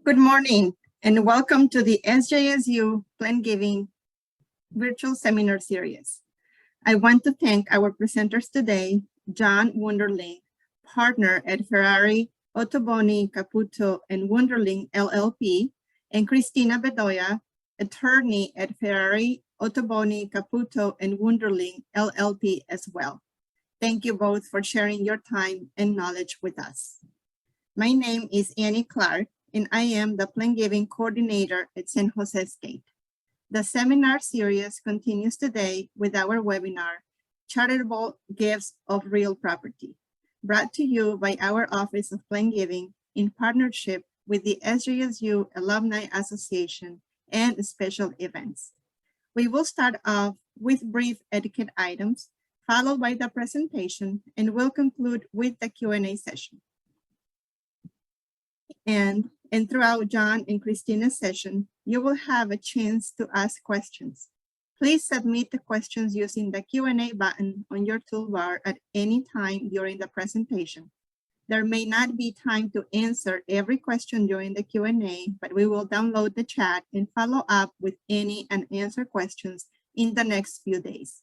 Good morning and welcome to the Sjsu Plan Giving virtual seminar series. I want to thank our presenters today, John Wunderling, partner at Ferrari, Ottoboni, Caputo, and Wunderling LLP, and Cristina Bedoya, attorney at Ferrari, Ottoboni, Caputo, and Wunderling LLP as well. Thank you both for sharing your time and knowledge with us. My name is Annie Clark, and I am the Plan Giving Coordinator at San Jose State. The seminar series continues today with our webinar, Charitable Gifts of Real Property, brought to you by our Office of Plan Giving in partnership with the Sjsu Alumni Association and special events. We will start off with brief etiquette items, followed by the presentation, and we'll conclude with the Q&A session. And throughout John and Christina's session, you will have a chance to ask questions. Please submit the questions using the Q&A button on your toolbar at any time during the presentation. There may not be time to answer every question during the Q&A, but we will download the chat and follow up with any unanswered questions in the next few days.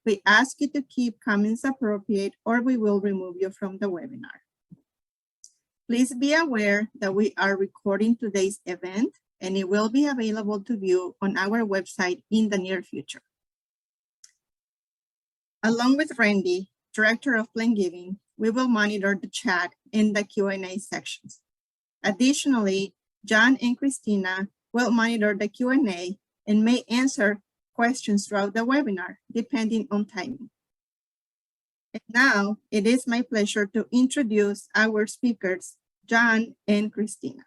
We ask you to keep comments appropriate or we will remove you from the webinar. Please be aware that we are recording today's event and it will be available to view on our website in the near future. Along with Randy, Director of Plan Giving, we will monitor the chat in the Q&A sections. Additionally, John and Christina will monitor the Q&A and may answer questions throughout the webinar, depending on timing. And now, it is my pleasure to introduce our speakers, John and Christina.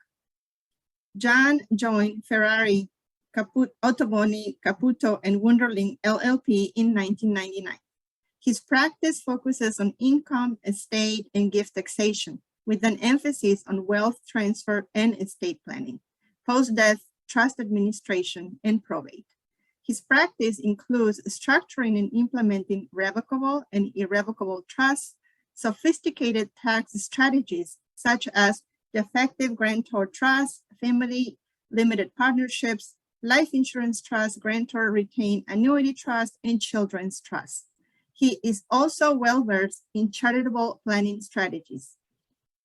John joined Ferrari, Ottoboni, Caputo, and Wunderling LLP in 1999. His practice focuses on income, estate, and gift taxation, with an emphasis on wealth transfer and estate planning, post-death trust administration, and probate. His practice includes structuring and implementing revocable and irrevocable trusts, sophisticated tax strategies such as defective grantor trust, family limited partnerships, life insurance trust, grantor retained annuity trust, and children's trust. He is also well-versed in charitable planning strategies.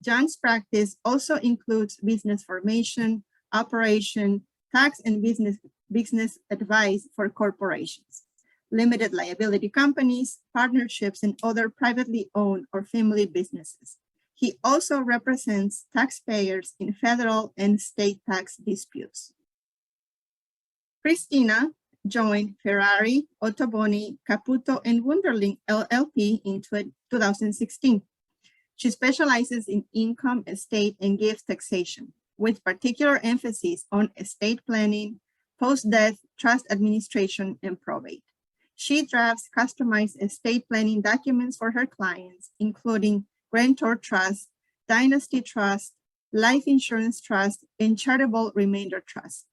John's practice also includes business formation, operation, tax and business advice for corporations, limited liability companies, partnerships, and other privately owned or family businesses. He also represents taxpayers in federal and state tax disputes. Christina joined Ferrari, Ottoboni, Caputo, and Wunderling LLP in 2016. She specializes in income, estate, and gift taxation, with particular emphasis on estate planning, post-death trust administration, and probate. She drafts customized estate planning documents for her clients, including grantor trust, dynasty trust, life insurance trust, and charitable remainder trust.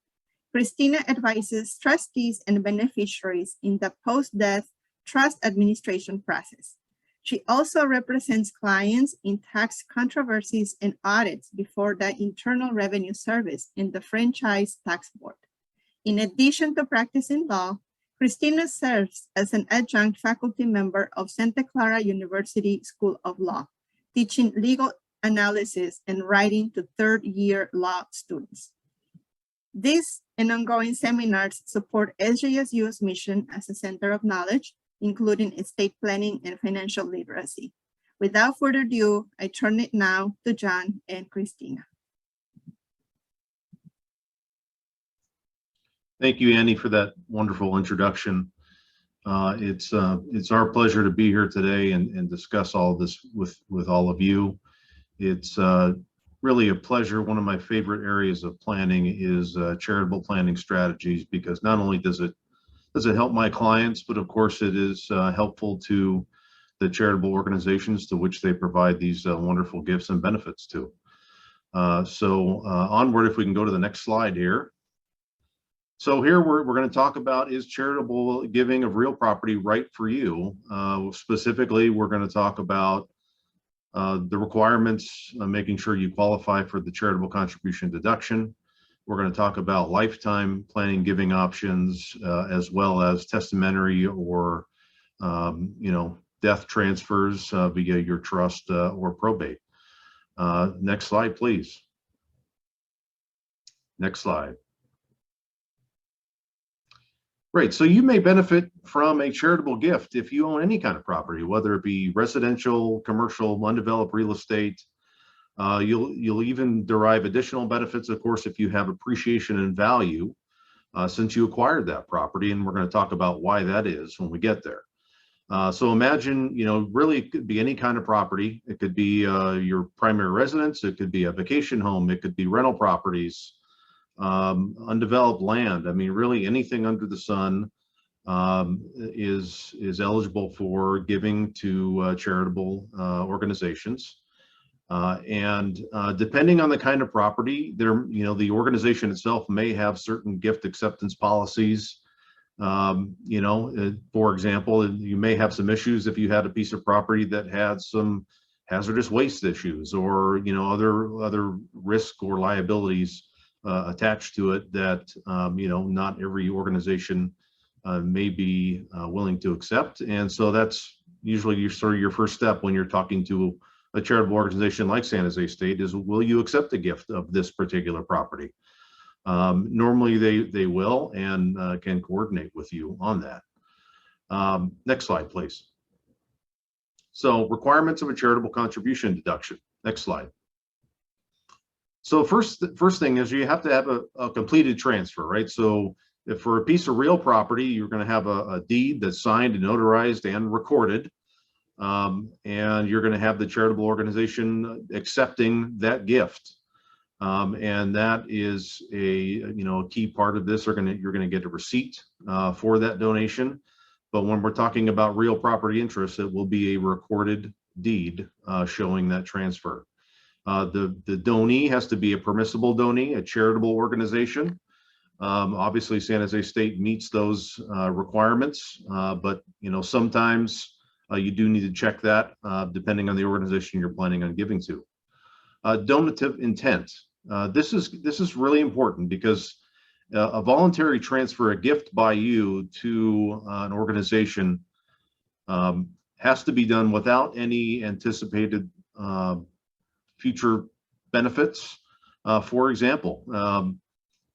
Christina advises trustees and beneficiaries in the post-death trust administration process. She also represents clients in tax controversies and audits before the Internal Revenue Service and the Franchise Tax Board. In addition to practicing law, Christina serves as an adjunct faculty member of Santa Clara University School of Law, teaching legal analysis and writing to third-year law students. These and ongoing seminars support Sjsu's mission as a center of knowledge, including estate planning and financial literacy. Without further ado, I turn it now to John and Christina. Thank you, Annie, for that wonderful introduction. It's our pleasure to be here today and discuss all this with all of you. It's really a pleasure. One of my favorite areas of planning is charitable planning strategies, because not only does it help my clients, but of course it is helpful to the charitable organizations to which they provide these wonderful gifts and benefits to. Onward, if we can go to the next slide here. So here we're going to talk about, is charitable giving of real property right for you? Specifically, we're going to talk about The requirements, making sure you qualify for the charitable contribution deduction. We're going to talk about lifetime planning giving options, as well as testamentary or, death transfers via your trust or probate. Next slide, please. Next slide. Great. So you may benefit from a charitable gift if you own any kind of property, whether it be residential, commercial, undeveloped real estate. You'll even derive additional benefits, of course, if you have appreciation in value since you acquired that property, and we're going to talk about why that is when we get there. So imagine, really it could be any kind of property. It could be your primary residence. It could be a vacation home. It could be rental properties, undeveloped land. I mean, really anything under the sun is eligible for giving to charitable organizations. And depending on the kind of property, the organization itself may have certain gift acceptance policies. For example, you may have some issues if you had a piece of property that had some hazardous waste issues or other risk or liabilities attached to it that not every organization may be willing to accept. And so that's usually your first step when you're talking to a charitable organization like San Jose State is, will you accept the gift of this particular property? Normally they will and can coordinate with you on that. Next slide, please. So requirements of a charitable contribution deduction. Next slide. So first thing is you have to have a completed transfer, right? So if for a piece of real property, you're going to have a deed that's signed and notarized and recorded. And you're going to have the charitable organization accepting that gift. And that is a key part of this. You're going to get a receipt for that donation. But when we're talking about real property interest, it will be a recorded deed showing that transfer. The donee has to be a permissible donee, a charitable organization. Obviously, San Jose State meets those requirements, but sometimes you do need to check that depending on the organization you're planning on giving to. Donative intent. This is really important because a voluntary transfer, a gift by you to an organization, has to be done without any anticipated future benefits. For example,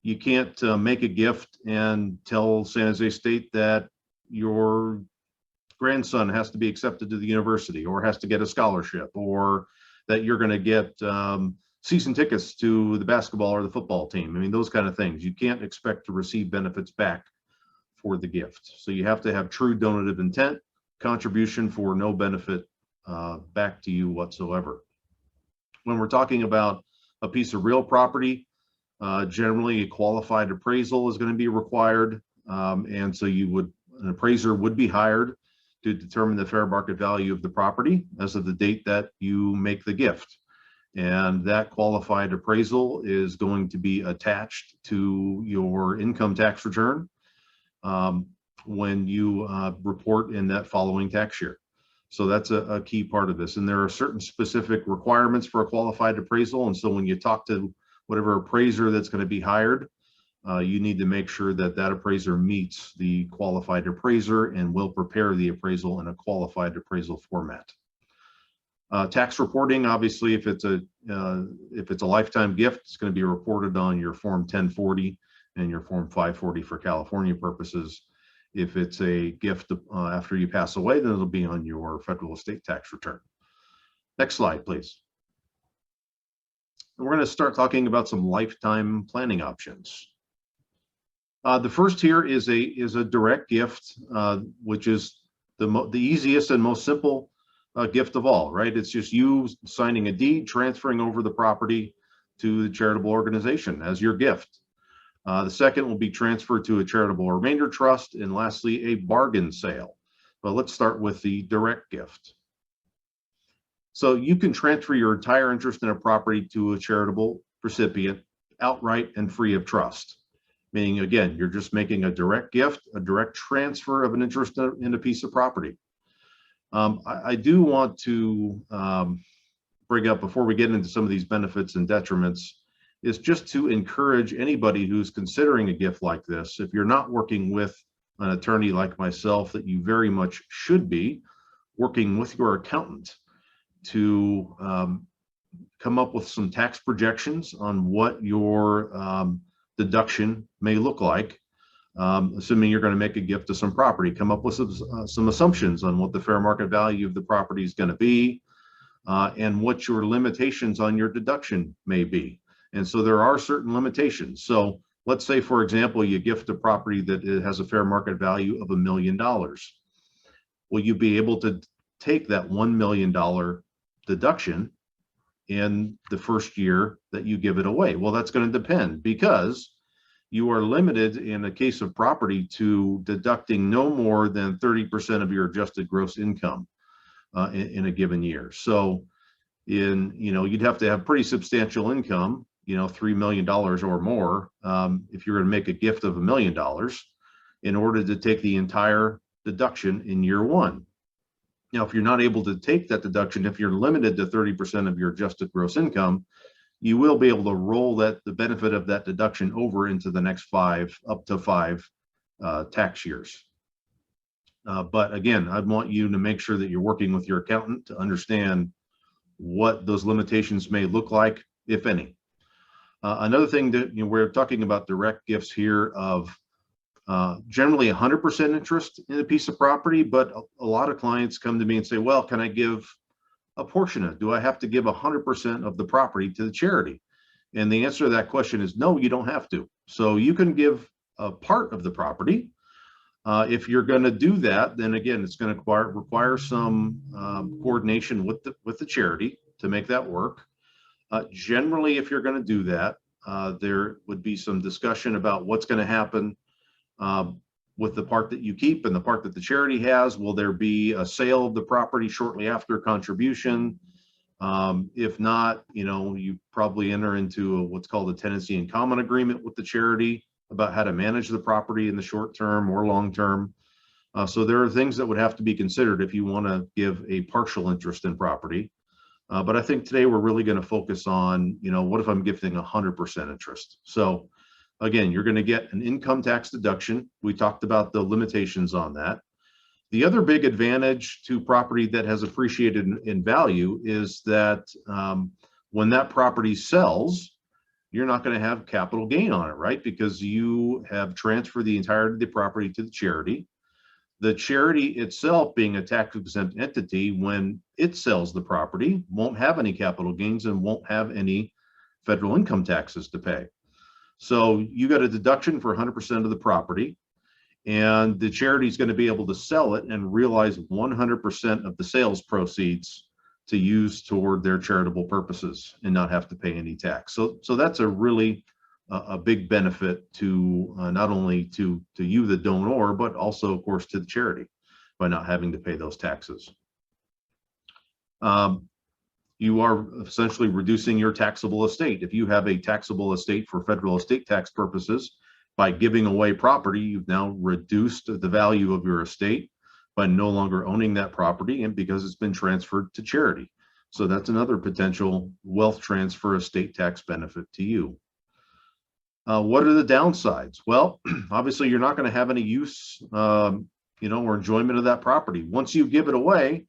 you can't make a gift and tell San Jose State that your grandson has to be accepted to the university or has to get a scholarship, or that you're going to get season tickets to the basketball or the football team. I mean, those kind of things. You can't expect to receive benefits back for the gift. So you have to have true donative intent, contribution for no benefit back to you whatsoever. When we're talking about a piece of real property, generally a qualified appraisal is going to be required. And so an appraiser would be hired to determine the fair market value of the property as of the date that you make the gift. And that qualified appraisal is going to be attached to your income tax return when you report in that following tax year. So that's a key part of this. And there are certain specific requirements for a qualified appraisal. And so when you talk to whatever appraiser that's going to be hired, you need to make sure that that appraiser meets the qualified appraiser and will prepare the appraisal in a qualified appraisal format. Tax reporting, obviously, if it's a lifetime gift, it's going to be reported on your Form 1040 and your Form 540 for California purposes. If it's a gift after you pass away, then it'll be on your federal estate tax return. Next slide, please. We're going to start talking about some lifetime planning options. The first here is a direct gift, which is the easiest and most simple gift of all, right? It's just you signing a deed, transferring over the property to the charitable organization as your gift. The second will be transferred to a charitable remainder trust, and lastly, a bargain sale. But let's start with the direct gift. So you can transfer your entire interest in a property to a charitable recipient outright and free of trust. Meaning, again, you're just making a direct gift, a direct transfer of an interest in a piece of property. I do want to bring up before we get into some of these benefits and detriments is just to encourage anybody who's considering a gift like this. If you're not working with an attorney like myself, that you very much should be working with your accountant to come up with some tax projections on what your deduction may look like. Assuming you're going to make a gift to some property, come up with some assumptions on what the fair market value of the property is going to be, and what your limitations on your deduction may be. And so there are certain limitations. So let's say, for example, you gift a property that it has a fair market value of $1 million. Will you be able to take that $1 million deduction in the first year that you give it away? Well, that's going to depend, because you are limited in a case of property to deducting no more than 30% of your adjusted gross income in a given year. So you'd have to have pretty substantial income, $3 million or more, if you're going to make a gift of $1 million in order to take the entire deduction in year one. Now, if you're not able to take that deduction, if you're limited to 30% of your adjusted gross income, you will be able to roll the benefit of that deduction over into the next up to five tax years. But again, I want you to make sure that you're working with your accountant to understand what those limitations may look like, if any. Another thing that we're talking about direct gifts here of generally 100% interest in a piece of property, but a lot of clients come to me and say, well, can I give a portion of it? Do I have to give 100% of the property to the charity? And the answer to that question is no, you don't have to. So you can give a part of the property. If you're going to do that, then again, it's going to require some coordination with the charity to make that work. Generally, if you're going to do that, there would be some discussion about what's going to happen with the part that you keep and the part that the charity has. Will there be a sale of the property shortly after contribution? If not, you probably enter into what's called a tenancy in common agreement with the charity about how to manage the property in the short term or long term. So there are things that would have to be considered if you want to give a partial interest in property. But I think today we're really going to focus on, what if I'm gifting 100% interest? So again, you're going to get an income tax deduction. We talked about the limitations on that. The other big advantage to property that has appreciated in value is that when that property sells, you're not going to have capital gain on it, right? Because you have transferred the entirety of the property to the charity. The charity itself, being a tax-exempt entity, when it sells the property, won't have any capital gains and won't have any federal income taxes to pay. So you got a deduction for 100% of the property, and the charity is going to be able to sell it and realize 100% of the sales proceeds to use toward their charitable purposes and not have to pay any tax. So that's a really a big benefit to not only to you, the donor, but also, of course, to the charity by not having to pay those taxes. You are essentially reducing your taxable estate. If you have a taxable estate for federal estate tax purposes, by giving away property, you've now reduced the value of your estate by no longer owning that property, and because it's been transferred to charity. So that's another potential wealth transfer estate tax benefit to you. What are the downsides? Well, obviously, you're not going to have any use, or enjoyment of that property. Once you give it away,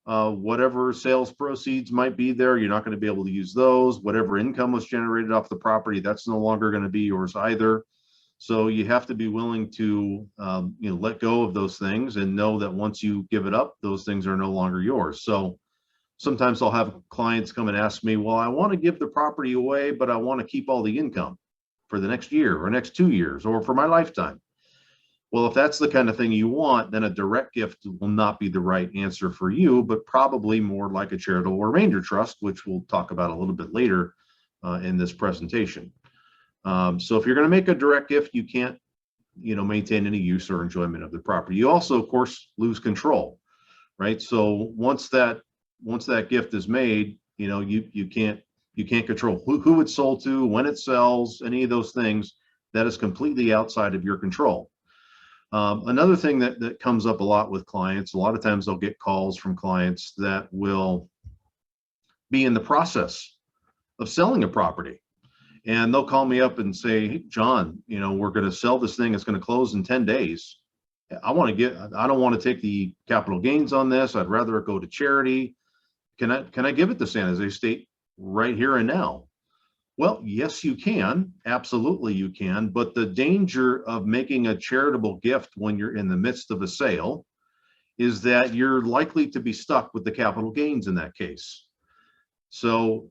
whatever sales proceeds might be there, you're not going to be able to use those. Whatever income was generated off the property, that's no longer going to be yours either. So you have to be willing to, let go of those things and know that once you give it up, those things are no longer yours. So sometimes I'll have clients come and ask me, well, I want to give the property away, but I want to keep all the income for the next year or next 2 years or for my lifetime. Well, if that's the kind of thing you want, then a direct gift will not be the right answer for you, but probably more like a charitable remainder trust, which we'll talk about a little bit later in this presentation. So if you're going to make a direct gift, you can't, maintain any use or enjoyment of the property. You also, of course, lose control, right? So once that gift is made, you can't control who it's sold to, when it sells, any of those things. That is completely outside of your control. Another thing that comes up a lot with clients, a lot of times they'll get calls from clients that will be in the process of selling a property. And they'll call me up and say, hey, John, we're going to sell this thing. It's going to close in 10 days. I don't want to take the capital gains on this. I'd rather it go to charity. Can I give it to San Jose State right here and now? Well, yes, you can. Absolutely, you can. But the danger of making a charitable gift when you're in the midst of a sale is that you're likely to be stuck with the capital gains in that case. So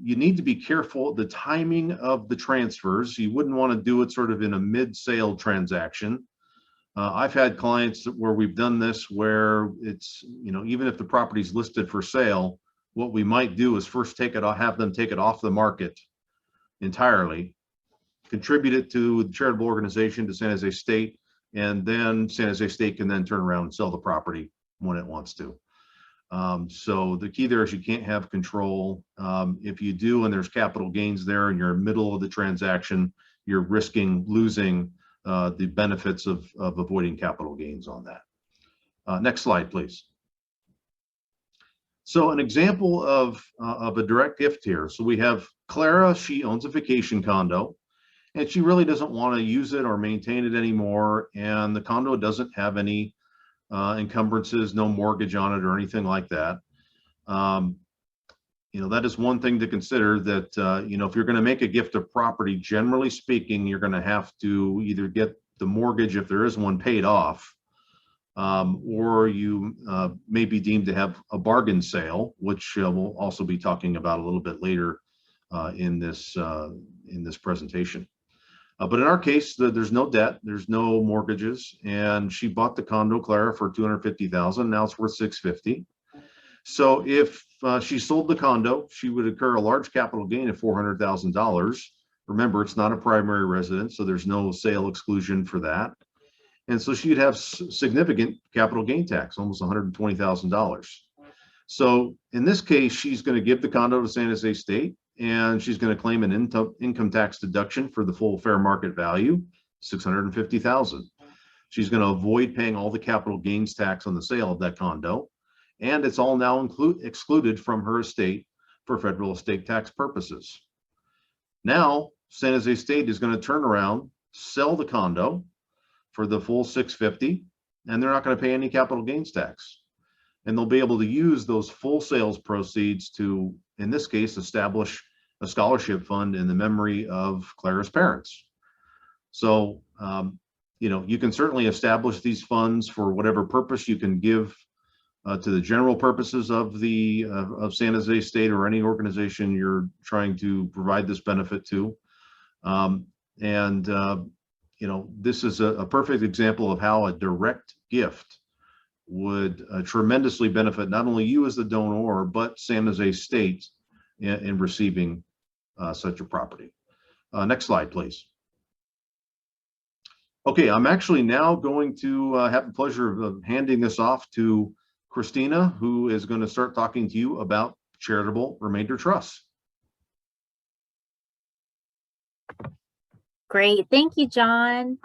you need to be careful the timing of the transfers. You wouldn't want to do it sort of in a mid-sale transaction. I've had clients where we've done this where it's, even if the property's listed for sale, what we might do is first have them take it off the market entirely, contribute it to the charitable organization, to San Jose State, and then San Jose State can then turn around and sell the property when it wants to. So the key there is you can't have control. If you do, and there's capital gains there and you're in the middle of the transaction, you're risking losing the benefits of avoiding capital gains on that. Next slide, please. So an example of a direct gift here. So we have Clara. She owns a vacation condo and she really doesn't want to use it or maintain it anymore. And the condo doesn't have any encumbrances, no mortgage on it or anything like that. That is one thing to consider, that, if you're going to make a gift of property, generally speaking, you're going to have to either get the mortgage, if there is one, paid off, or you may be deemed to have a bargain sale, which we'll also be talking about a little bit later in this presentation. But in our case, there's no debt, there's no mortgages, and she bought the condo, Clara, for $250,000. Now it's worth $650,000. So if she sold the condo, she would incur a large capital gain of $400,000. Remember, it's not a primary residence, so there's no sale exclusion for that. And so she'd have significant capital gain tax, almost $120,000. So in this case, she's going to give the condo to San Jose State, and she's going to claim an income tax deduction for the full fair market value, $650,000. She's going to avoid paying all the capital gains tax on the sale of that condo, and it's all now excluded from her estate for federal estate tax purposes. Now, San Jose State is going to turn around, sell the condo for the full $650,000, and they're not going to pay any capital gains tax. And they'll be able to use those full sales proceeds to, in this case, establish a scholarship fund in the memory of Clara's parents. So, you can certainly establish these funds for whatever purpose you can give to the general purposes of San Jose State or any organization you're trying to provide this benefit to. This is a perfect example of how a direct gift would tremendously benefit not only you as the donor, but San Jose State in receiving such a property. Next slide, please. Okay, I'm actually now going to have the pleasure of handing this off to Christina, who is going to start talking to you about charitable remainder trusts. Great. Thank you, John.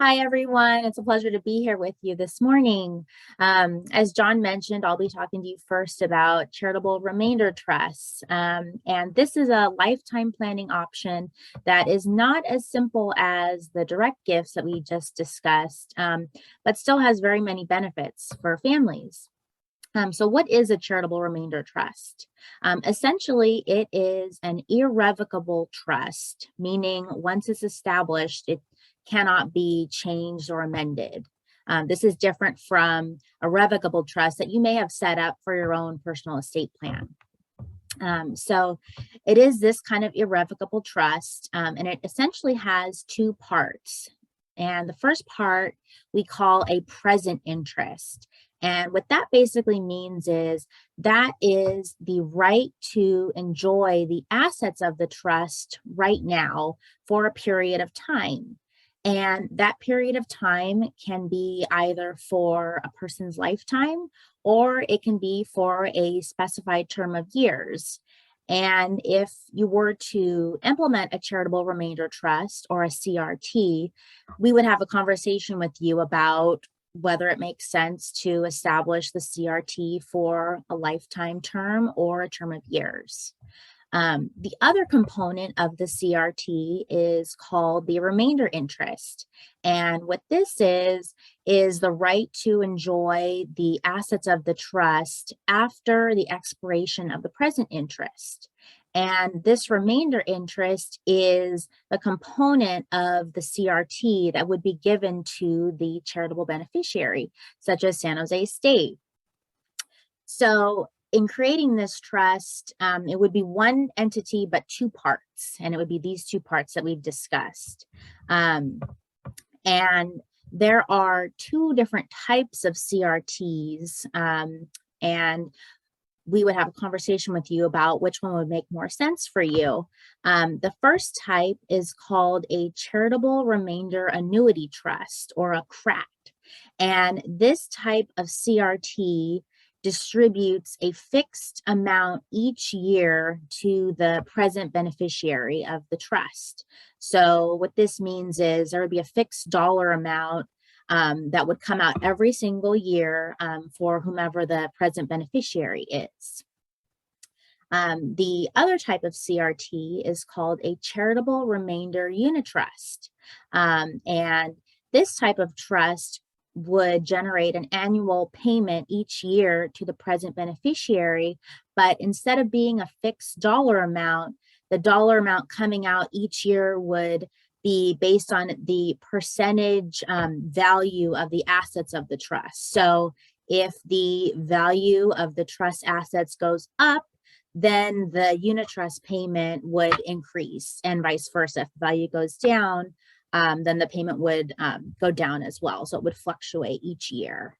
Hi, everyone. It's a pleasure to be here with you this morning. As John mentioned, I'll be talking to you first about charitable remainder trusts. And this is a lifetime planning option that is not as simple as the direct gifts that we just discussed, but still has very many benefits for families. So what is a charitable remainder trust? Essentially, it is an irrevocable trust, meaning once it's established, it cannot be changed or amended. This is different from a revocable trust that you may have set up for your own personal estate plan. So it is this kind of irrevocable trust, and it essentially has two parts. And the first part we call a present interest. And what that basically means is that is the right to enjoy the assets of the trust right now for a period of time. And that period of time can be either for a person's lifetime or it can be for a specified term of years. And if you were to implement a charitable remainder trust or a CRT, we would have a conversation with you about whether it makes sense to establish the CRT for a lifetime term or a term of years. The other component of the CRT is called the remainder interest. And what this is the right to enjoy the assets of the trust after the expiration of the present interest. And this remainder interest is a component of the CRT that would be given to the charitable beneficiary, such as San Jose State. So in creating this trust, it would be one entity, but two parts, and it would be these two parts that we've discussed. And there are two different types of CRTs, and we would have a conversation with you about which one would make more sense for you. The first type is called a Charitable Remainder Annuity Trust, or a CRAT. And this type of CRT distributes a fixed amount each year to the present beneficiary of the trust. So what this means is there would be a fixed dollar amount that would come out every single year for whomever the present beneficiary is. The other type of CRT is called a Charitable Remainder Unit Trust. And this type of trust would generate an annual payment each year to the present beneficiary, but instead of being a fixed dollar amount, the dollar amount coming out each year would be based on the percentage value of the assets of the trust. So if the value of the trust assets goes up, then the unit trust payment would increase, and vice versa. If the value goes down, then the payment would go down as well. So it would fluctuate each year.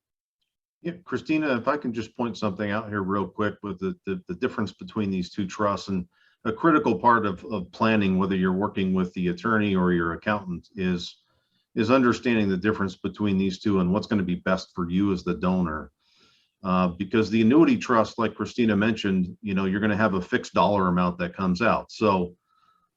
Yeah, Christina, if I can just point something out here real quick with the difference between these two trusts, and a critical part of planning, whether you're working with the attorney or your accountant, is understanding the difference between these two and what's going to be best for you as the donor. Because the annuity trust, like Christina mentioned, you're going to have a fixed dollar amount that comes out. So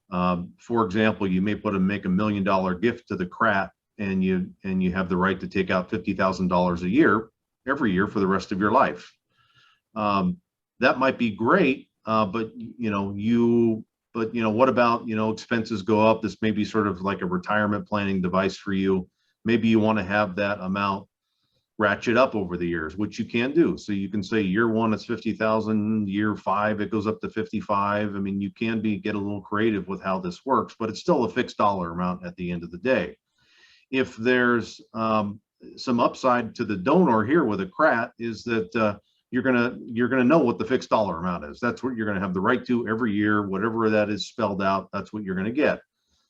for example, you may make $1 million gift to the CRAT, and you have the right to take out $50,000 a year, every year for the rest of your life. That might be great, but what about, expenses go up? This may be sort of like a retirement planning device for you. Maybe you want to have that amount ratchet up over the years, which you can do. So you can say year one, it's 50,000, year 5, it goes up to 55. I mean, you can get a little creative with how this works, but it's still a fixed dollar amount at the end of the day. If there's some upside to the donor here with a CRAT, is that you're gonna know what the fixed dollar amount is. That's what you're gonna have the right to every year, whatever that is spelled out, that's what you're gonna get.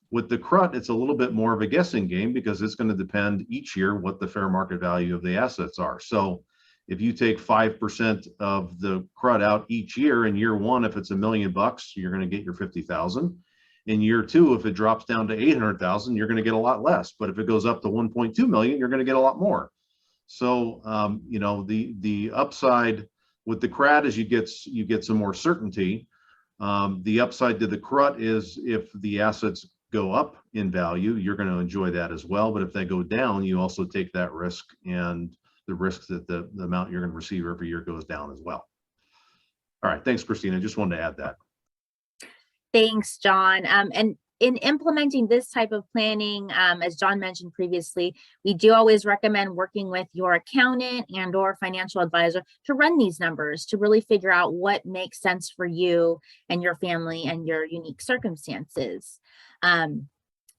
With the CRUT, it's a little bit more of a guessing game, because it's going to depend each year what the fair market value of the assets are. So if you take 5% of the CRUT out each year, in year one, if it's $1 million, you're going to get your 50,000. In year two, if it drops down to 800,000, you're going to get a lot less. But if it goes up to 1.2 million, you're going to get a lot more. So the upside with the CRAT is you get some more certainty. The upside to the CRUT is if the assets go up in value, you're going to enjoy that as well. But if they go down, you also take that risk, and the risk that the amount you're going to receive every year goes down as well. All right. Thanks, Christina. Just wanted to add that. Thanks, John. And in implementing this type of planning, as John mentioned previously, we do always recommend working with your accountant and or financial advisor to run these numbers, to really figure out what makes sense for you and your family and your unique circumstances. And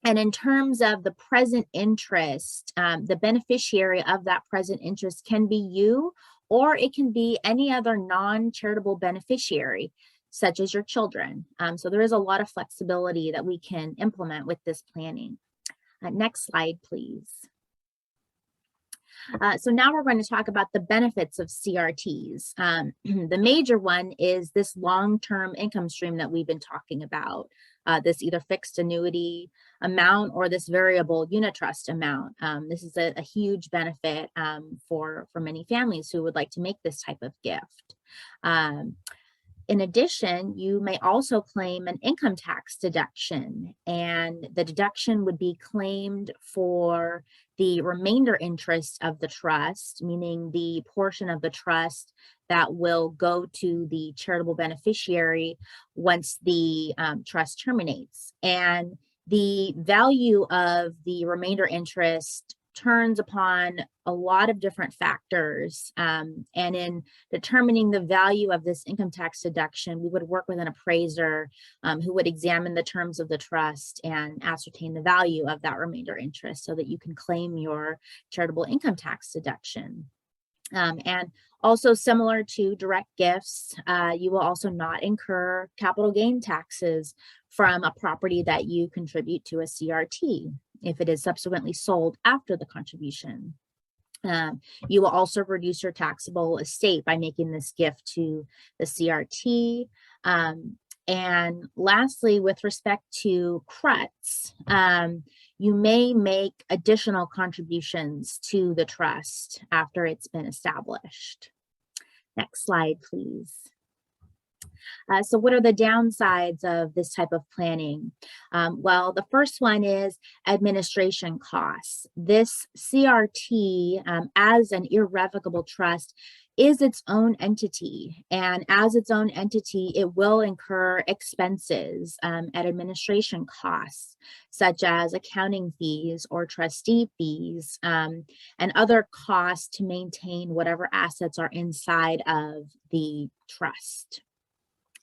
in terms of the present interest, the beneficiary of that present interest can be you, or it can be any other non-charitable beneficiary, such as your children. So there is a lot of flexibility that we can implement with this planning. Next slide, please. So now we're going to talk about the benefits of CRTs. The major one is this long-term income stream that we've been talking about, this either fixed annuity amount or this variable unit trust amount. This is a huge benefit for many families who would like to make this type of gift. In addition, you may also claim an income tax deduction, and the deduction would be claimed for the remainder interest of the trust, meaning the portion of the trust that will go to the charitable beneficiary once the trust terminates. And the value of the remainder interest turns upon a lot of different factors. And in determining the value of this income tax deduction, we would work with an appraiser who would examine the terms of the trust and ascertain the value of that remainder interest so that you can claim your charitable income tax deduction. And also similar to direct gifts, you will also not incur capital gain taxes from a property that you contribute to a CRT if it is subsequently sold after the contribution. You will also reduce your taxable estate by making this gift to the CRT. And lastly, with respect to Crts, you may make additional contributions to the trust after it's been established. Next slide, please. So what are the downsides of this type of planning? Well, the first one is administration costs. This CRT, as an irrevocable trust, is its own entity, and as its own entity, it will incur expenses at administration costs, such as accounting fees or trustee fees, and other costs to maintain whatever assets are inside of the trust.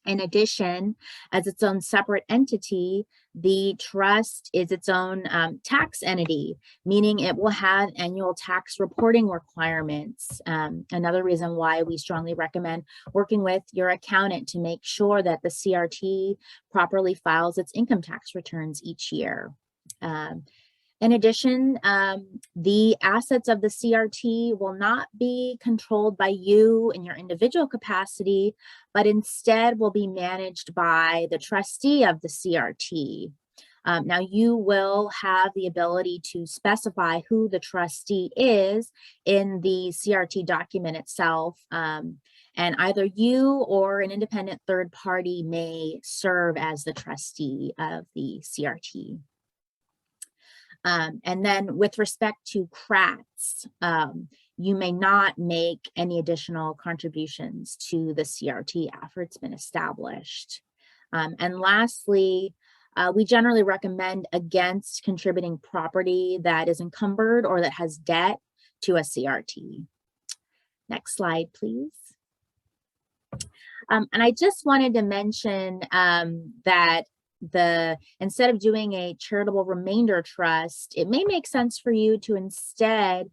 In addition, as its own separate entity, the trust is its own tax entity, meaning it will have annual tax reporting requirements. Another reason why we strongly recommend working with your accountant to make sure that the CRT properly files its income tax returns each year. In addition, the assets of the CRT will not be controlled by you in your individual capacity, but instead will be managed by the trustee of the CRT. Now, you will have the ability to specify who the trustee is in the CRT document itself, and either you or an independent third party may serve as the trustee of the CRT. And then with respect to Crts, you may not make any additional contributions to the CRT after it's been established. And lastly, we generally recommend against contributing property that is encumbered or that has debt to a CRT. Next slide, please. And I just wanted to mention that instead of doing a charitable remainder trust, it may make sense for you to instead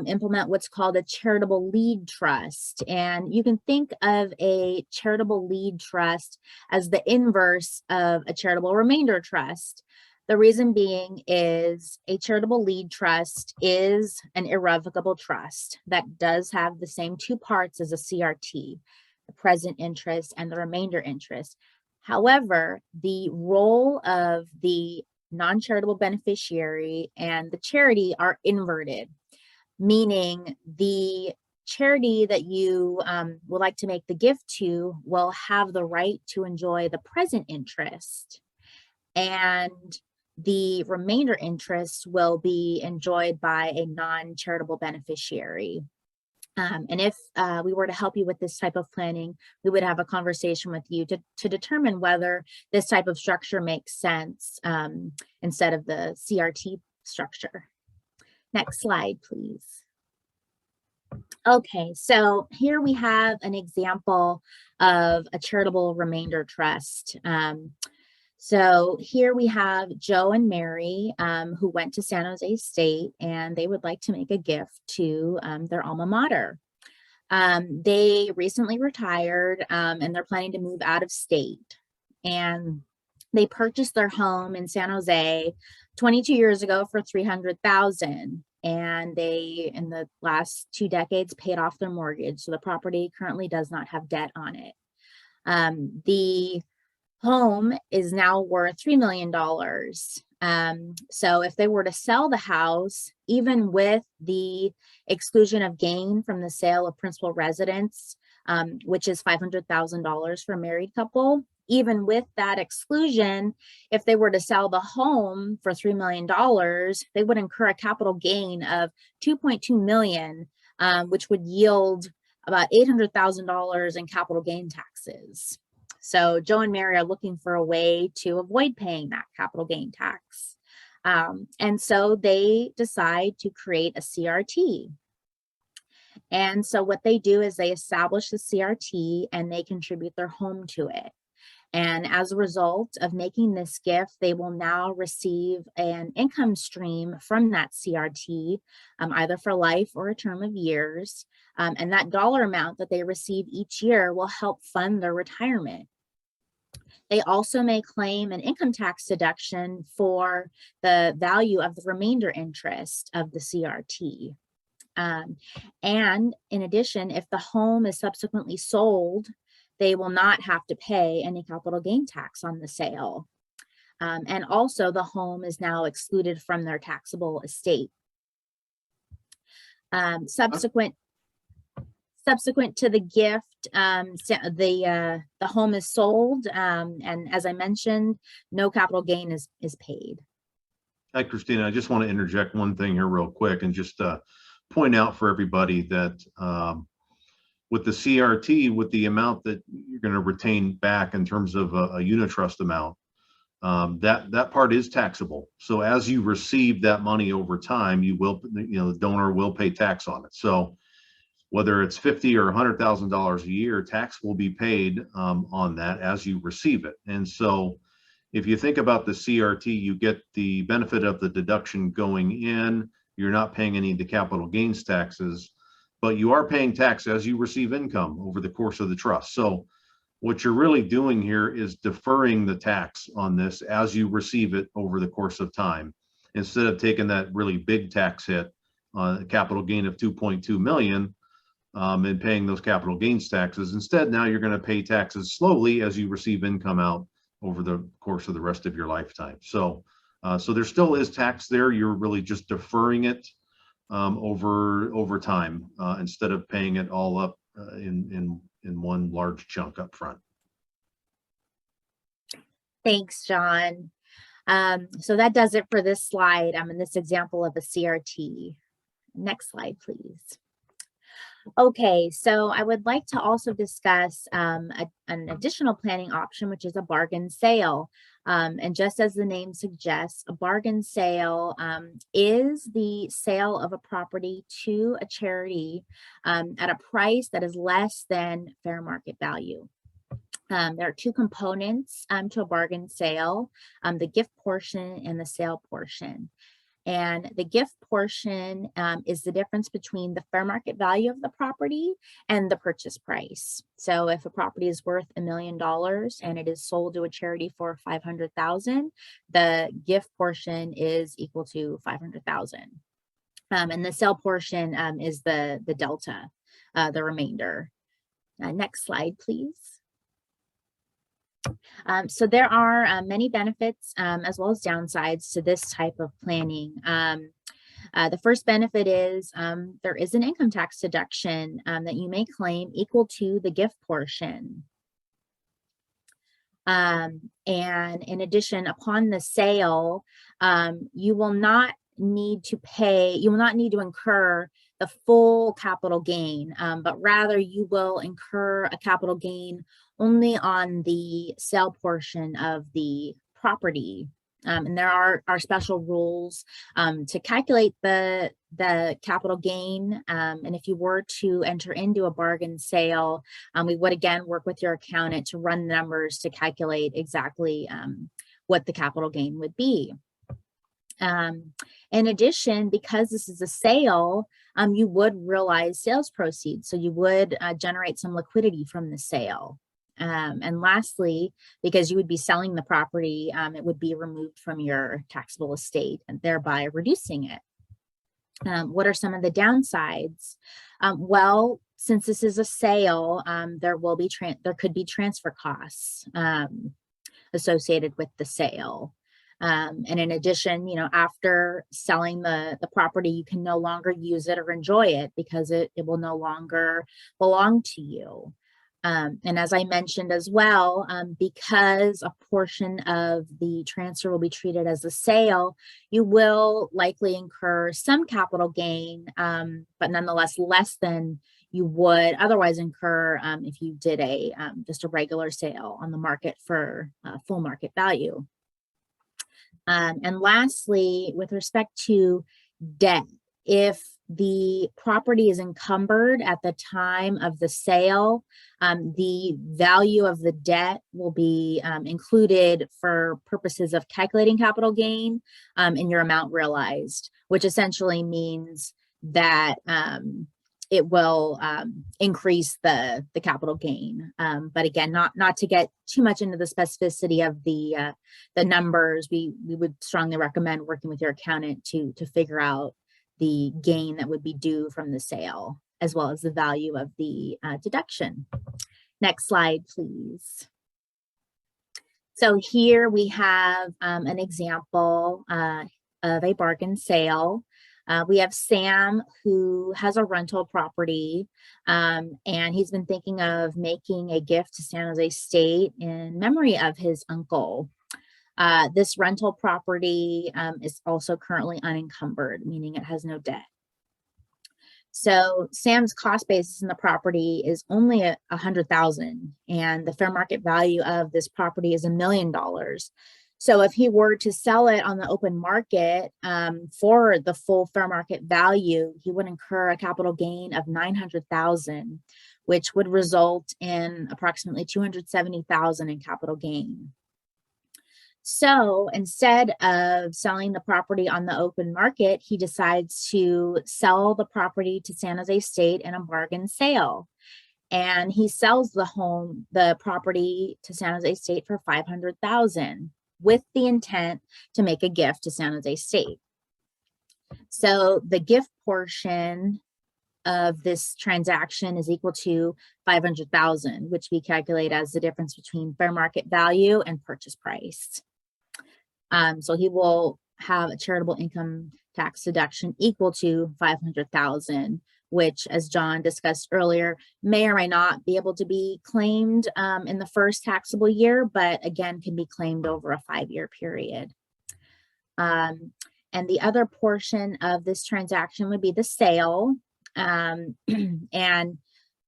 implement what's called a charitable lead trust. And you can think of a charitable lead trust as the inverse of a charitable remainder trust. The reason being is a charitable lead trust is an irrevocable trust that does have the same two parts as a CRT, the present interest and the remainder interest. However, the role of the non-charitable beneficiary and the charity are inverted, meaning the charity that you would like to make the gift to will have the right to enjoy the present interest, and the remainder interest will be enjoyed by a non-charitable beneficiary. And if we were to help you with this type of planning, we would have a conversation with you to determine whether this type of structure makes sense instead of the CRT structure. Next slide, please. Okay, so here we have an example of a charitable remainder trust. So here we have Joe and Mary who went to San Jose State, and they would like to make a gift to their alma mater. They recently retired and they're planning to move out of state. And they purchased their home in San Jose 22 years ago for $300,000. And they, in the last 2 decades, paid off their mortgage. So the property currently does not have debt on it. The home is now worth $3 million. So if they were to sell the house, even with the exclusion of gain from the sale of principal residence, which is $500,000 for a married couple. Even with that exclusion, if they were to sell the home for $3 million, they would incur a capital gain of $2.2 million, which would yield about $800,000 in capital gain taxes. So Joe and Mary are looking for a way to avoid paying that capital gain tax. And so they decide to create a CRT. And so what they do is they establish the CRT and they contribute their home to it. And as a result of making this gift, they will now receive an income stream from that CRT, either for life or a term of years. And that dollar amount that they receive each year will help fund their retirement. They also may claim an income tax deduction for the value of the remainder interest of the CRT. And in addition, if the home is subsequently sold, they will not have to pay any capital gain tax on the sale. And also the home is now excluded from their taxable estate. Subsequent to the gift, the home is sold, and as I mentioned, no capital gain is paid. Hi, Christina. I just want to interject one thing here real quick and just point out for everybody that with the CRT, with the amount that you're going to retain back in terms of a unit trust amount, that part is taxable. So as you receive that money over time, you will, the donor will pay tax on it. So whether it's $50,000 or $100,000 a year, tax will be paid on that as you receive it. And so if you think about the CRT, you get the benefit of the deduction going in. You're not paying any of the capital gains taxes, but you are paying tax as you receive income over the course of the trust. So what you're really doing here is deferring the tax on this as you receive it over the course of time, instead of taking that really big tax hit on a capital gain of 2.2 million and paying those capital gains taxes. Instead, now you're going to pay taxes slowly as you receive income out over the course of the rest of your lifetime. So there still is tax there. You're really just deferring it over time instead of paying it all up in one large chunk up front. Thanks, John. So that does it for this slide. In this example of a CRT. Next slide, please. Okay, so I would like to also discuss an additional planning option, which is a bargain sale. And just as the name suggests, a bargain sale is the sale of a property to a charity at a price that is less than fair market value. There are two components to a bargain sale, the gift portion and the sale portion. And the gift portion is the difference between the fair market value of the property and the purchase price. So if a property is worth $1 million and it is sold to a charity for $500,000, the gift portion is equal to $500,000. And the sale portion is the delta, the remainder. Next slide, please. So there are many benefits as well as downsides to this type of planning. The first benefit is there is an income tax deduction that you may claim equal to the gift portion. And in addition, upon the sale, you will not need to incur the full capital gain, but rather you will incur a capital gain only on the sale portion of the property. And there are special rules to calculate the capital gain. And if you were to enter into a bargain sale, we would again work with your accountant to run the numbers to calculate exactly what the capital gain would be. In addition, because this is a sale, you would realize sales proceeds. So you would generate some liquidity from the sale. And lastly, because you would be selling the property, it would be removed from your taxable estate and thereby reducing it. What are some of the downsides? Well, since this is a sale, there could be transfer costs associated with the sale. And in addition, after selling the property, you can no longer use it or enjoy it because it will no longer belong to you. And as I mentioned as well, because a portion of the transfer will be treated as a sale, you will likely incur some capital gain, but nonetheless less than you would otherwise incur if you did just a regular sale on the market for full market value. And lastly, with respect to debt, if the property is encumbered at the time of the sale, the value of the debt will be included for purposes of calculating capital gain in your amount realized, which essentially means that it will increase the capital gain. But again, not to get too much into the specificity of the numbers, we would strongly recommend working with your accountant to figure out the gain that would be due from the sale, as well as the value of the deduction. Next slide, please. So here we have an example of a bargain sale. We have Sam, who has a rental property, and he's been thinking of making a gift to San Jose State in memory of his uncle. This rental property is also currently unencumbered, meaning it has no debt. So Sam's cost basis in the property is only $100,000, and the fair market value of this property is $1 million. So if he were to sell it on the open market for the full fair market value, he would incur a capital gain of $900,000, which would result in approximately $270,000 in capital gain. So instead of selling the property on the open market, he decides to sell the property to San Jose State in a bargain sale. And he sells the property to San Jose State for $500,000 with the intent to make a gift to San Jose State. So the gift portion of this transaction is equal to $500,000, which we calculate as the difference between fair market value and purchase price. So he will have a charitable income tax deduction equal to $500,000, which, as John discussed earlier, may or may not be able to be claimed in the first taxable year, but again, can be claimed over a 5-year period. And the other portion of this transaction would be the sale. And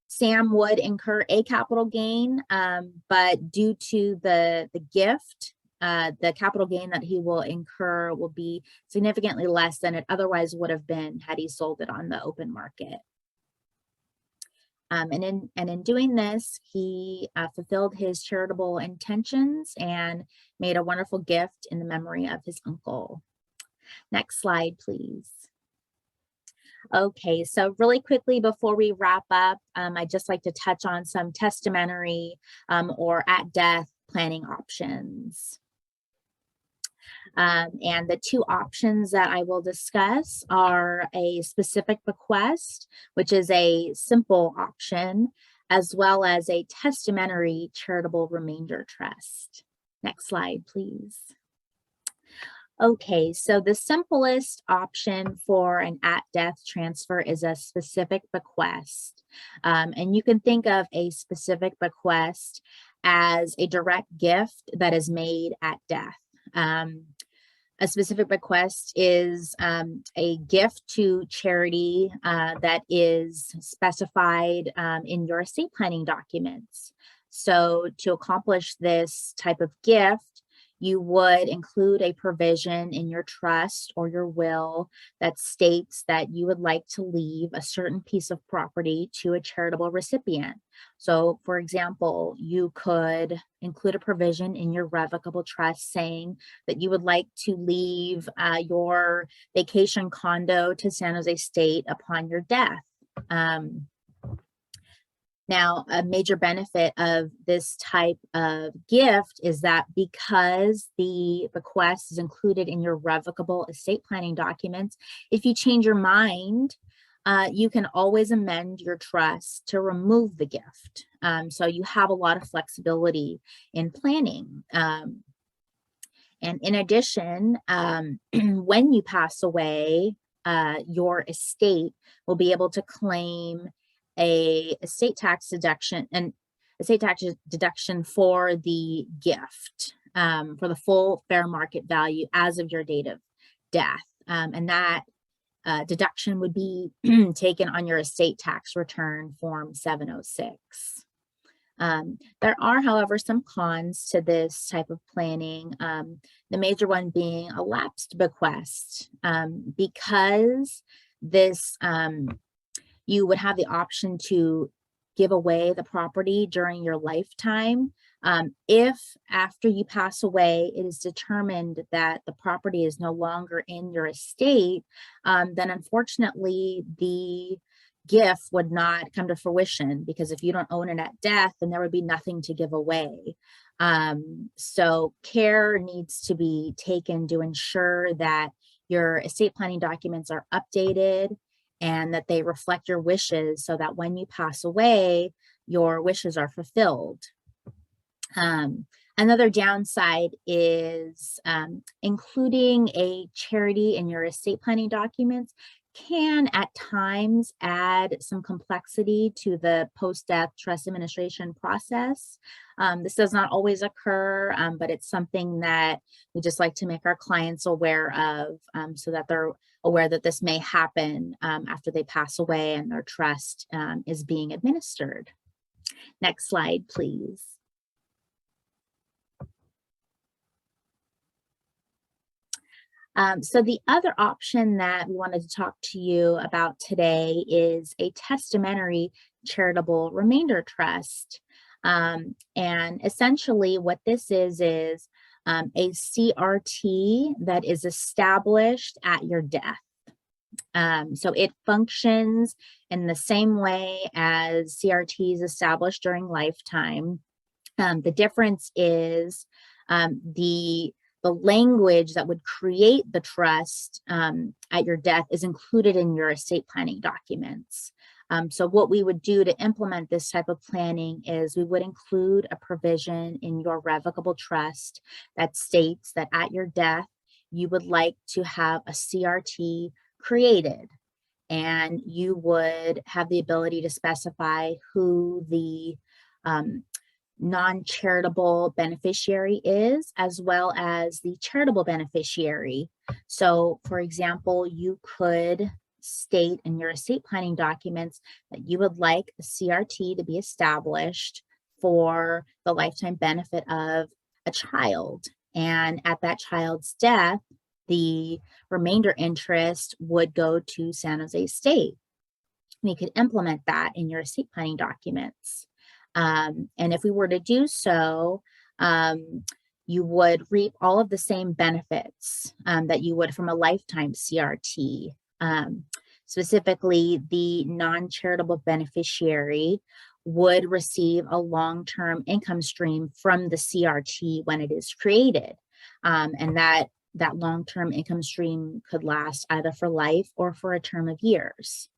Sam would incur a capital gain, but due to the gift, the capital gain that he will incur will be significantly less than it otherwise would have been had he sold it on the open market. And in doing this, he fulfilled his charitable intentions and made a wonderful gift in the memory of his uncle. Next slide, please. Okay, so really quickly before we wrap up, I'd just like to touch on some testamentary or at death planning options. And the two options that I will discuss are a specific bequest, which is a simple option, as well as a testamentary charitable remainder trust. Next slide, please. Okay, so the simplest option for an at-death transfer is a specific bequest. And you can think of a specific bequest as a direct gift that is made at death. A specific bequest is a gift to charity that is specified in your estate planning documents. So to accomplish this type of gift, you would include a provision in your trust or your will that states that you would like to leave a certain piece of property to a charitable recipient. So, for example, you could include a provision in your revocable trust saying that you would like to leave your vacation condo to San Jose State upon your death. Now, a major benefit of this type of gift is that because the bequest is included in your revocable estate planning documents, if you change your mind, you can always amend your trust to remove the gift. So you have a lot of flexibility in planning. And in addition, when you pass away, your estate will be able to claim a estate tax deduction. And estate tax deduction for the gift, for the full fair market value as of your date of death. And that deduction would be taken on your estate tax return form 706. There are, however, some cons to this type of planning. The major one being a lapsed bequest, because this you would have the option to give away the property during your lifetime. If after you pass away, it is determined that the property is no longer in your estate, then unfortunately the gift would not come to fruition, because if you don't own it at death, then there would be nothing to give away. So care needs to be taken to ensure that your estate planning documents are updated and that they reflect your wishes, so that when you pass away, your wishes are fulfilled. Another downside is including a charity in your estate planning documents can at times add some complexity to the post-death trust administration process. This does not always occur, but it's something that we just like to make our clients aware of, so that they're aware that this may happen after they pass away and their trust is being administered. Next slide, please. So the other option that we wanted to talk to you about today is a testamentary charitable remainder trust. And essentially what this is a CRT that is established at your death. So it functions in the same way as CRTs established during lifetime. The difference is the language that would create the trust at your death is included in your estate planning documents. So what we would do to implement this type of planning is we would include a provision in your revocable trust that states that at your death, you would like to have a CRT created, and you would have the ability to specify who the non-charitable beneficiary is, as well as the charitable beneficiary. So for example, you could state in your estate planning documents that you would like a CRT to be established for the lifetime benefit of a child. And at that child's death, the remainder interest would go to San Jose State. We could implement that in your estate planning documents. And if we were to do so, you would reap all of the same benefits that you would from a lifetime CRT. Specifically, the non-charitable beneficiary would receive a long-term income stream from the CRT when it is created. And that long-term income stream could last either for life or for a term of years.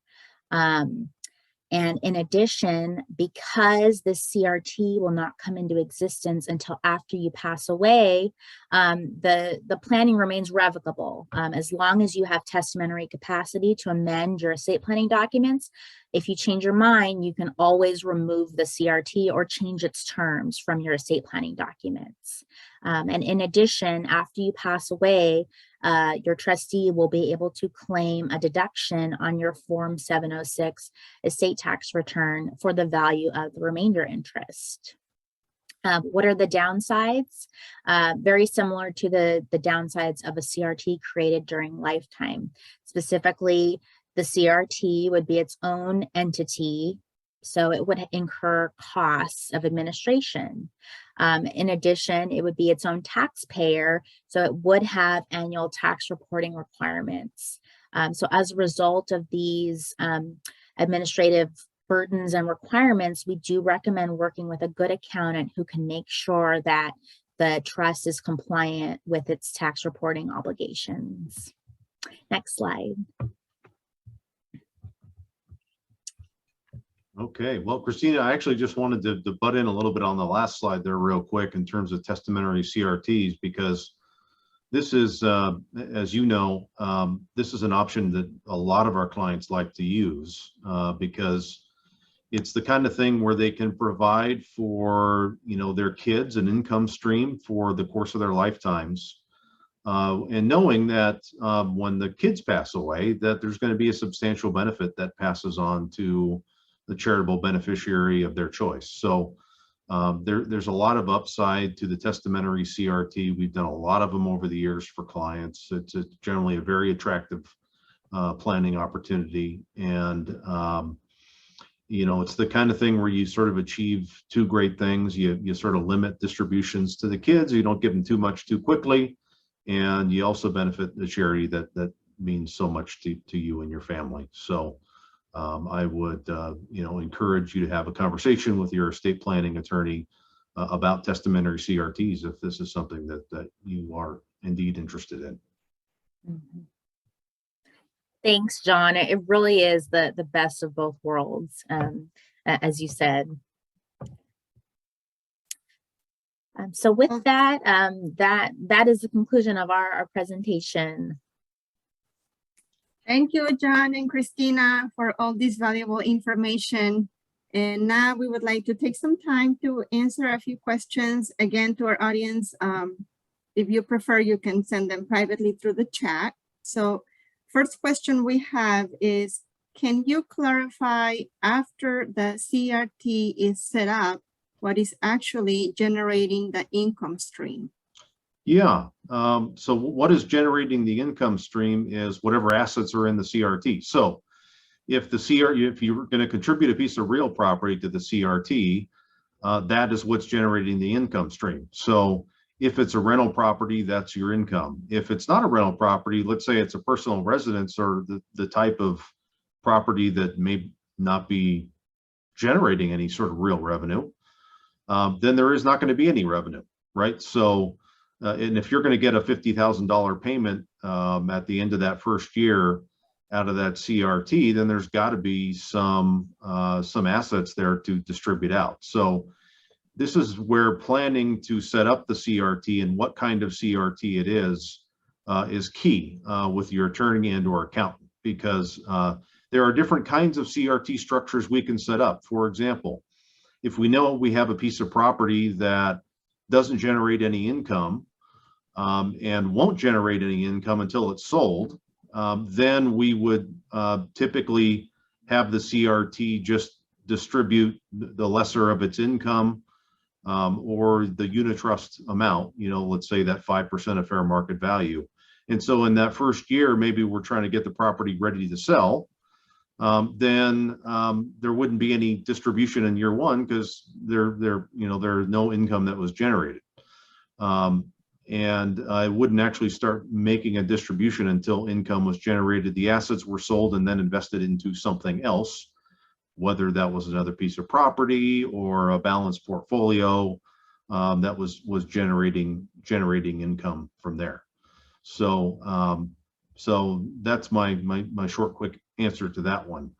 And in addition, because the CRT will not come into existence until after you pass away, the planning remains revocable. As long as you have testamentary capacity to amend your estate planning documents, if you change your mind, you can always remove the CRT or change its terms from your estate planning documents. And in addition, after you pass away, your trustee will be able to claim a deduction on your Form 706 estate tax return for the value of the remainder interest. What are the downsides? Very similar to the downsides of a CRT created during lifetime. Specifically, the CRT would be its own entity, so it would incur costs of administration. In addition, it would be its own taxpayer, so it would have annual tax reporting requirements. So as a result of these administrative burdens and requirements, we do recommend working with a good accountant who can make sure that the trust is compliant with its tax reporting obligations. Next slide. Okay, well, Christina, I actually just wanted to butt in a little bit on the last slide there real quick in terms of testamentary CRTs, because this is, as you know, this is an option that a lot of our clients like to use because It's the kind of thing where they can provide for, their kids an income stream for the course of their lifetimes. And knowing that when the kids pass away, that there's going to be a substantial benefit that passes on to the charitable beneficiary of their choice. So there's a lot of upside to the testamentary CRT. We've done a lot of them over the years for clients. It's generally a very attractive planning opportunity. And, it's the kind of thing where you sort of achieve two great things. You sort of limit distributions to the kids. You don't give them too much too quickly. And you also benefit the charity that means so much to you and your family. So I would, encourage you to have a conversation with your estate planning attorney about testamentary CRTs if this is something that you are indeed interested in. Mm-hmm. Thanks, John. It really is the best of both worlds, as you said. So with that, that is the conclusion of our presentation. Thank you, John and Christina, for all this valuable information. And now we would like to take some time to answer a few questions again to our audience. If you prefer, you can send them privately through the chat. So first question we have is, can you clarify after the CRT is set up, what is actually generating the income stream? Yeah. So what is generating the income stream is whatever assets are in the CRT. So if you're going to contribute a piece of real property to the CRT, that is what's generating the income stream. So if it's a rental property, that's your income. If it's not a rental property, let's say it's a personal residence or the type of property that may not be generating any sort of real revenue, then there is not going to be any revenue, right? So, and if you're going to get a $50,000 payment at the end of that first year out of that CRT, then there's got to be some assets there to distribute out. So this is where planning to set up the CRT and what kind of CRT it is key with your attorney and or accountant, because there are different kinds of CRT structures we can set up. For example, if we know we have a piece of property that doesn't generate any income and won't generate any income until it's sold, then we would typically have the CRT just distribute the lesser of its income or the unit trust amount, let's say that 5% of fair market value. And so in that first year, maybe we're trying to get the property ready to sell. Then there wouldn't be any distribution in year one because there's no income that was generated. And I wouldn't actually start making a distribution until income was generated. The assets were sold and then invested into something else, whether that was another piece of property or a balanced portfolio that was generating income from there. So so that's my short, quick answer to that one.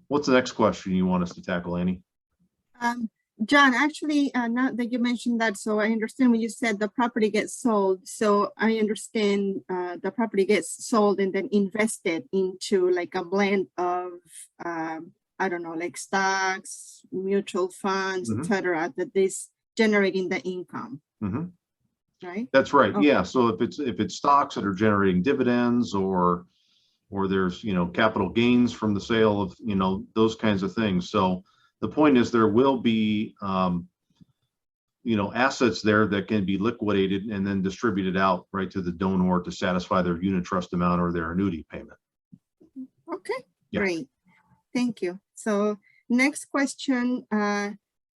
What's the next question you want us to tackle, Annie? John, actually, now that you mentioned that, so I understand when you said the property gets sold. So I understand the property gets sold and then invested into like a blend of, I don't know, like stocks, mutual funds, etc., that is generating the income. Right? That's right. Okay. Yeah. So if it's stocks that are generating dividends or there's, capital gains from the sale of, those kinds of things. So the point is there will be, assets there that can be liquidated and then distributed out right to the donor to satisfy their unit trust amount or their annuity payment. Okay, yeah. Great. Thank you. So next question,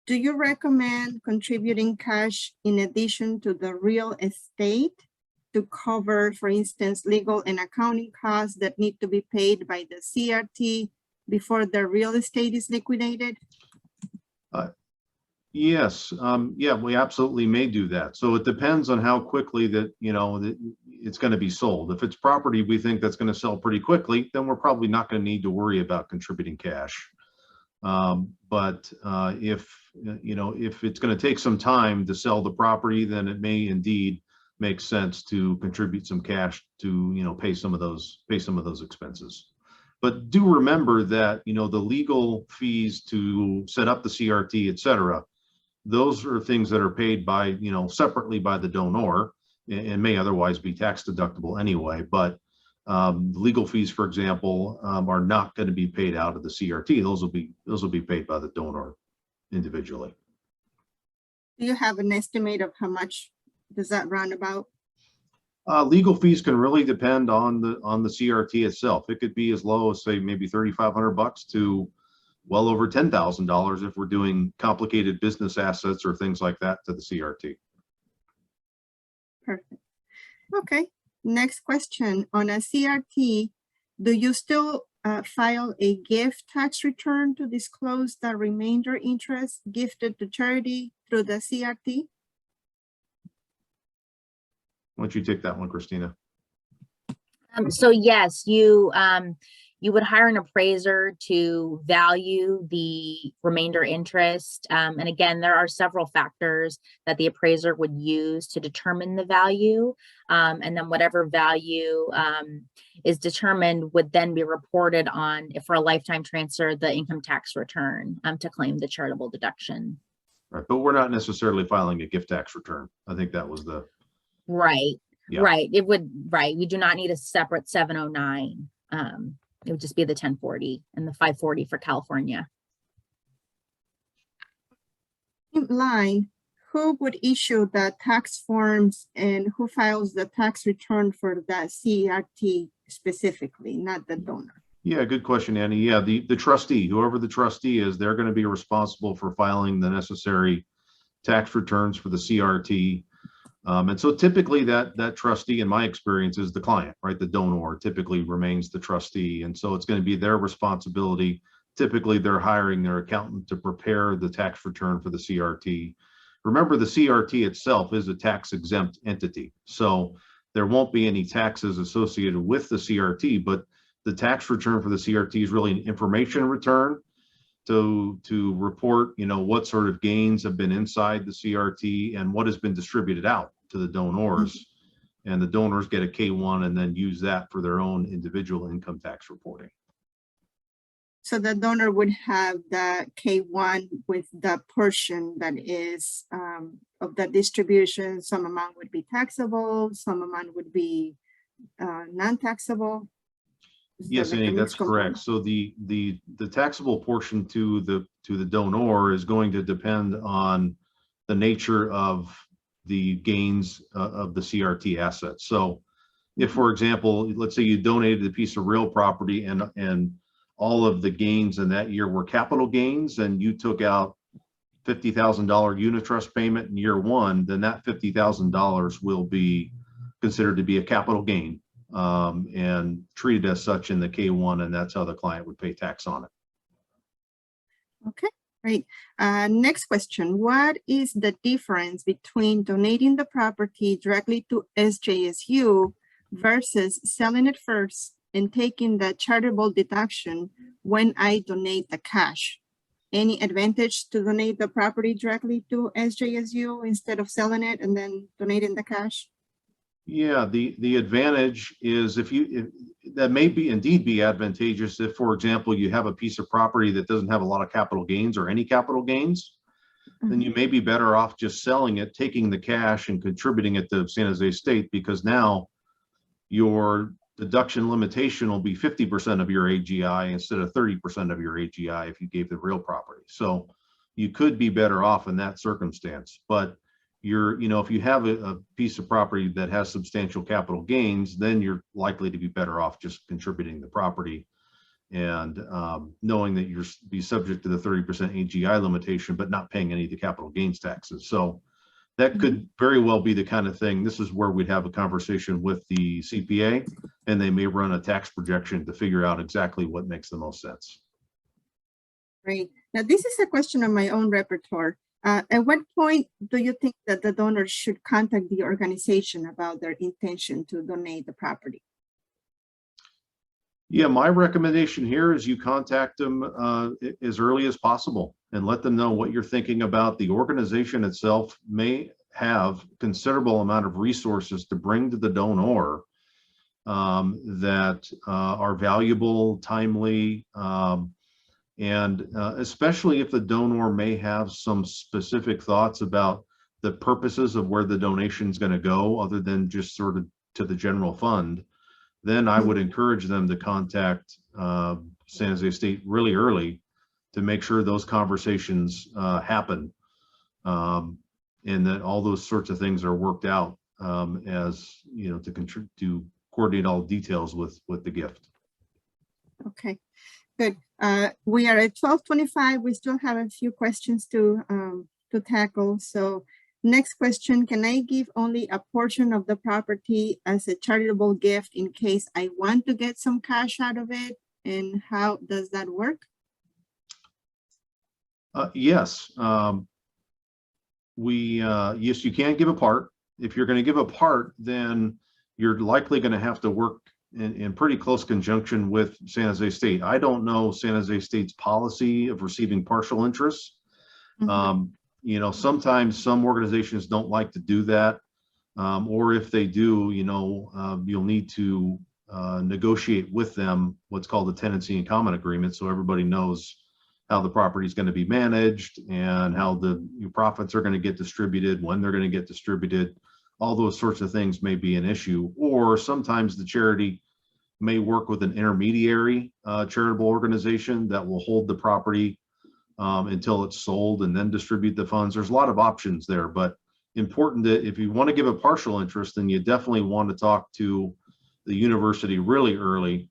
do you recommend contributing cash in addition to the real estate to cover, for instance, legal and accounting costs that need to be paid by the CRT before the real estate is liquidated? Yes. Yeah, we absolutely may do that. So it depends on how quickly that, it's going to be sold. If it's property we think that's going to sell pretty quickly, then we're probably not going to need to worry about contributing cash. But if it's going to take some time to sell the property, then it may indeed make sense to contribute some cash to, pay some of those expenses. But do remember that, the legal fees to set up the CRT, et cetera, those are things that are paid by, separately by the donor and may otherwise be tax deductible anyway. But legal fees, for example, are not going to be paid out of the CRT. Those will be paid by the donor individually. Do you have an estimate of how much does that run about? Legal fees can really depend on the CRT itself. It could be as low as, say, maybe $3,500 to well over $10,000 if we're doing complicated business assets or things like that to the CRT. Perfect. Okay. Next question. On a CRT, do you still file a gift tax return to disclose the remainder interest gifted to charity through the CRT? Why don't you take that one, Christina? So yes, you would hire an appraiser to value the remainder interest. And again, there are several factors that the appraiser would use to determine the value. And then whatever value is determined would then be reported on, if for a lifetime transfer, the income tax return to claim the charitable deduction. Right, but we're not necessarily filing a gift tax return. I think that was the right. Yeah. Right. It would we do not need a separate 709. It would just be the 1040 and the 540 for California. In line, who would issue the tax forms and who files the tax return for that CRT specifically, not the donor? Yeah, good question, Annie. Yeah, the trustee, whoever the trustee is, they're going to be responsible for filing the necessary tax returns for the CRT. And so typically that trustee, in my experience, is the client, right? The donor typically remains the trustee. And so it's going to be their responsibility. Typically, they're hiring their accountant to prepare the tax return for the CRT. Remember, the CRT itself is a tax exempt entity. So there won't be any taxes associated with the CRT, but the tax return for the CRT is really an information return to report, what sort of gains have been inside the CRT and what has been distributed out to the donors. And the donors get a K-1 and then use that for their own individual income tax reporting. So the donor would have the K-1 with the portion that is of the distribution. Some amount would be taxable, some amount would be non-taxable. Yes, Annie, that's correct. So the taxable portion to the donor is going to depend on the nature of the gains of the CRT assets. So if, for example, let's say you donated a piece of real property and all of the gains in that year were capital gains, and you took out $50,000 unit trust payment in year one, then that $50,000 will be considered to be a capital gain and treated as such in the K-1, and that's how the client would pay tax on it. Okay, great. Next question. What is the difference between donating the property directly to SJSU versus selling it first and taking the charitable deduction when I donate the cash? Any advantage to donate the property directly to SJSU instead of selling it and then donating the cash? Yeah, the advantage is that may indeed be advantageous if, for example, you have a piece of property that doesn't have a lot of capital gains or any capital gains, then you may be better off just selling it, taking the cash and contributing it to San Jose State, because now your deduction limitation will be 50% of your AGI instead of 30% of your AGI if you gave the real property. So you could be better off in that circumstance. But if you have a piece of property that has substantial capital gains, then you're likely to be better off just contributing the property and knowing that you're be subject to the 30% AGI limitation, but not paying any of the capital gains taxes. So that could very well be the kind of thing. This is where we'd have a conversation with the CPA, and they may run a tax projection to figure out exactly what makes the most sense. Great. Now, this is a question on my own repertoire. At what point do you think that the donor should contact the organization about their intention to donate the property? Yeah, my recommendation here is you contact them as early as possible and let them know what you're thinking about. The organization itself may have considerable amount of resources to bring to the donor that are valuable, timely, and especially if the donor may have some specific thoughts about the purposes of where the donation is going to go, other than just sort of to the general fund, then I would encourage them to contact San Jose State really early to make sure those conversations happen, and that all those sorts of things are worked out, as you know, to coordinate all details with the gift. Okay, good. We are at 12:25. We still have a few questions to tackle. So next question, can I give only a portion of the property as a charitable gift in case I want to get some cash out of it? And how does that work? Yes. Yes, you can give a part. If you're going to give a part, then you're likely going to have to work in pretty close conjunction with San Jose State. I don't know San Jose State's policy of receiving partial interest. You know, sometimes some organizations don't like to do that, or if they do, you know, you'll need to negotiate with them what's called a tenancy in common agreement, so everybody knows how the property is going to be managed and how your profits are going to get distributed, when they're going to get distributed. All those sorts of things may be an issue. Or sometimes the charity may work with an intermediary charitable organization that will hold the property until it's sold and then distribute the funds. There's a lot of options there, but important that if you want to give a partial interest, then you definitely want to talk to the university really early,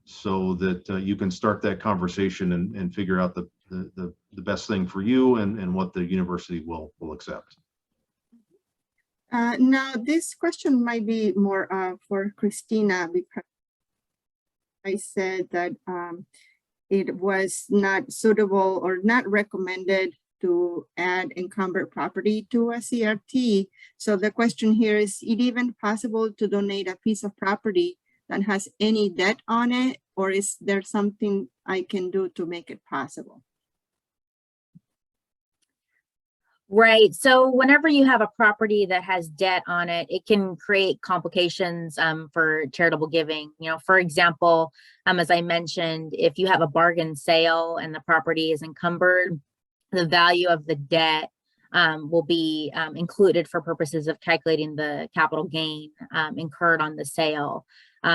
so that you can start that conversation and figure out the best thing for you and what the university will accept. Now, this question might be more for Christina, because I said that it was not suitable or not recommended to add encumbered property to a CRT. So the question here is it even possible to donate a piece of property that has any debt on it, or is there something I can do to make it possible? Right. So whenever you have a property that has debt on it, it can create complications for charitable giving. You know, for example, as I mentioned, if you have a bargain sale and the property is encumbered, the value of the debt will be included for purposes of calculating the capital gain incurred on the sale.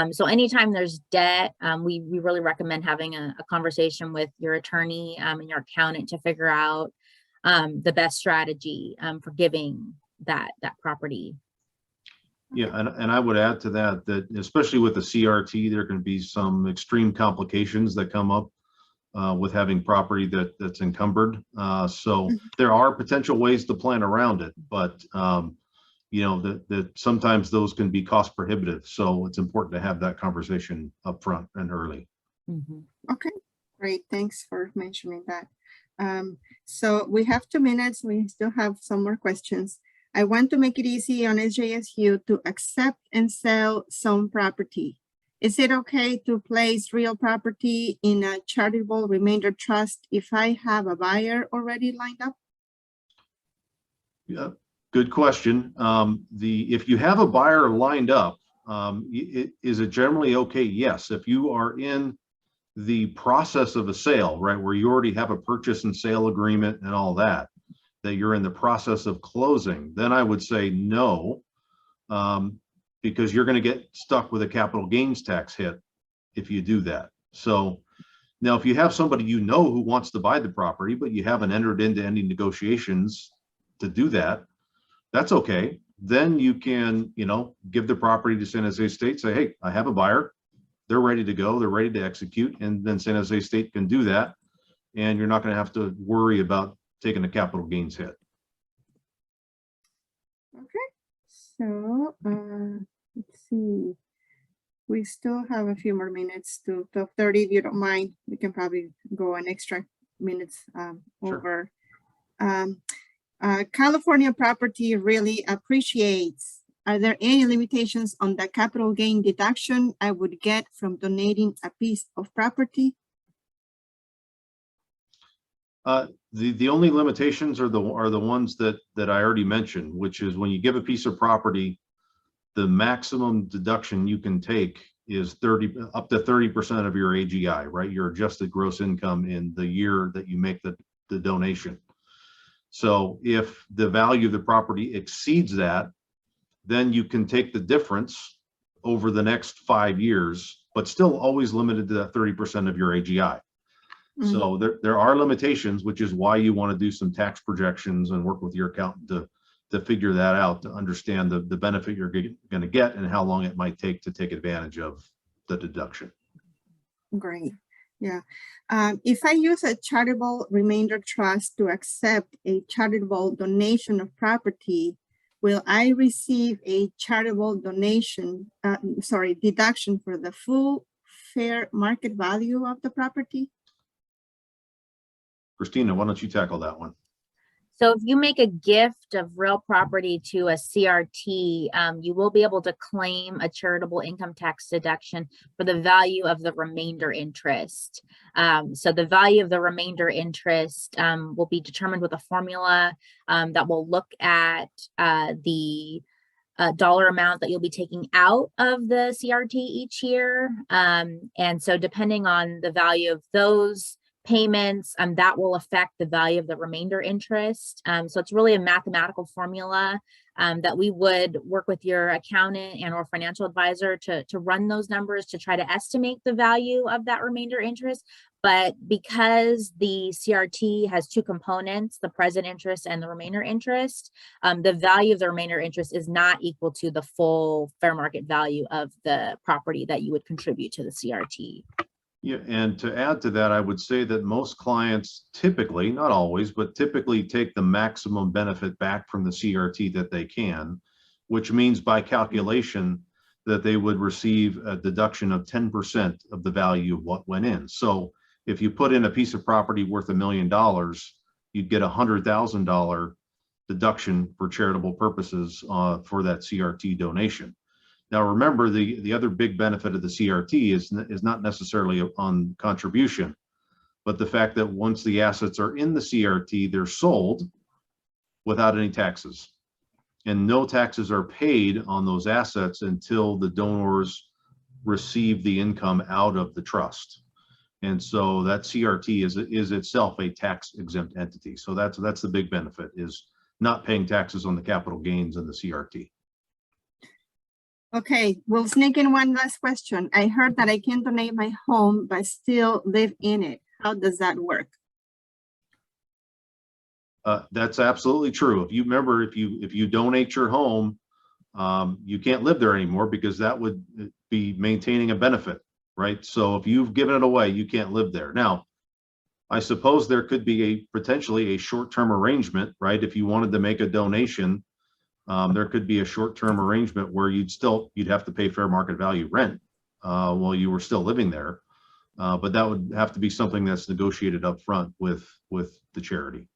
So anytime there's debt, we really recommend having a conversation with your attorney and your accountant to figure out the best strategy for giving that property. Yeah, and I would add to that especially with the CRT, there can be some extreme complications that come up with having property that's encumbered. So there are potential ways to plan around it, but you know, that sometimes those can be cost prohibitive. So it's important to have that conversation up front and early. Okay, great. Thanks for mentioning that. So we have 2 minutes. We still have some more questions. I want to make it easy on SJSU to accept and sell some property. Is it okay to place real property in a charitable remainder trust if I have a buyer already lined up? Yeah, good question. If you have a buyer lined up, is it generally okay? Yes. If you are in the process of a sale, right, where you already have a purchase and sale agreement and all that you're in the process of closing, then I would say no, because you're going to get stuck with a capital gains tax hit if you do that. So now if you have somebody you know who wants to buy the property, but you haven't entered into any negotiations to do that, that's okay. Then you can, you know, give the property to San Jose State, say, hey, I have a buyer. They're ready to go. They're ready to execute. And then San Jose State can do that. And you're not going to have to worry about taking a capital gains hit. Okay, so let's see. We still have a few more minutes to 12:30. If you don't mind, we can probably go an extra minutes over. California property really appreciates. Are there any limitations on the capital gain deduction I would get from donating a piece of property? The only limitations are the ones that I already mentioned, which is when you give a piece of property, the maximum deduction you can take is up to 30% of your AGI, right? Your adjusted gross income in the year that you make the donation. So if the value of the property exceeds that, then you can take the difference over the next 5 years, but still always limited to that 30% of your AGI. So there are limitations, which is why you want to do some tax projections and work with your accountant to figure that out, to understand the benefit you're going to get and how long it might take to take advantage of the deduction. Great. Yeah. If I use a charitable remainder trust to accept a charitable donation of property, will I receive a charitable deduction for the full fair market value of the property? Christina, why don't you tackle that one? So if you make a gift of real property to a CRT, you will be able to claim a charitable income tax deduction for the value of the remainder interest. So the value of the remainder interest will be determined with a formula that will look at the dollar amount that you'll be taking out of the CRT each year. And so depending on the value of those payments, that will affect the value of the remainder interest. So it's really a mathematical formula that we would work with your accountant and or financial advisor to run those numbers to try to estimate the value of that remainder interest. But because the CRT has two components, the present interest and the remainder interest, the value of the remainder interest is not equal to the full fair market value of the property that you would contribute to the CRT. Yeah, and to add to that, I would say that most clients typically, not always, but typically take the maximum benefit back from the CRT that they can, which means by calculation that they would receive a deduction of 10% of the value of what went in. So if you put in a piece of property worth $1 million, you'd get $100,000 deduction for charitable purposes for that CRT donation. Now, remember, the other big benefit of the CRT is not necessarily on contribution, but the fact that once the assets are in the CRT, they're sold without any taxes. And no taxes are paid on those assets until the donors receive the income out of the trust. And so that CRT is itself a tax exempt entity. So that's the big benefit, is not paying taxes on the capital gains in the CRT. Okay, we'll sneak in one last question. I heard that I can donate my home but still live in it. How does that work? That's absolutely true. If you donate your home, you can't live there anymore, because that would be maintaining a benefit, right? So if you've given it away, you can't live there. Now, I suppose there could be potentially a short-term arrangement, right? If you wanted to make a donation, there could be a short-term arrangement where you'd have to pay fair market value rent while you were still living there. But that would have to be something that's negotiated up front with the charity.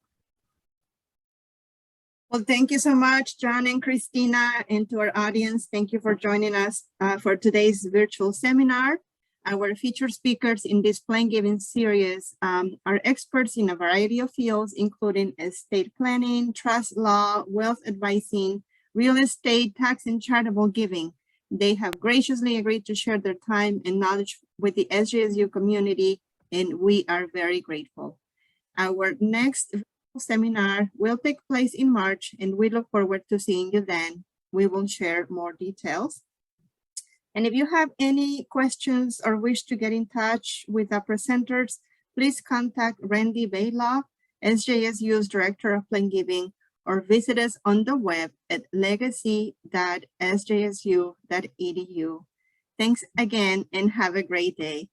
Well, thank you so much, John and Christina, and to our audience. Thank you for joining us for today's virtual seminar. Our featured speakers in this Plain Giving series are experts in a variety of fields, including estate planning, trust law, wealth advising, real estate, tax, and charitable giving. They have graciously agreed to share their time and knowledge with the SJSU community, and we are very grateful. Our next seminar will take place in March, and we look forward to seeing you then. We will share more details. And if you have any questions or wish to get in touch with our presenters, please contact Randy Baylock, SJSU's Director of Plain Giving, or visit us on the web at legacy.sjsu.edu. Thanks again and have a great day.